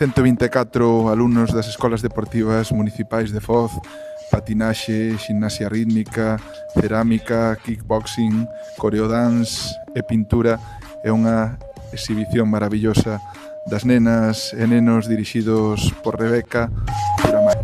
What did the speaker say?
124 alumnos das escolas deportivas municipais de Foz, patinaxe, ximnasia rítmica, cerámica, kickboxing, coreodance e pintura. É unha exhibición maravillosa das nenas e nenos dirixidos por Rebeca Puramay.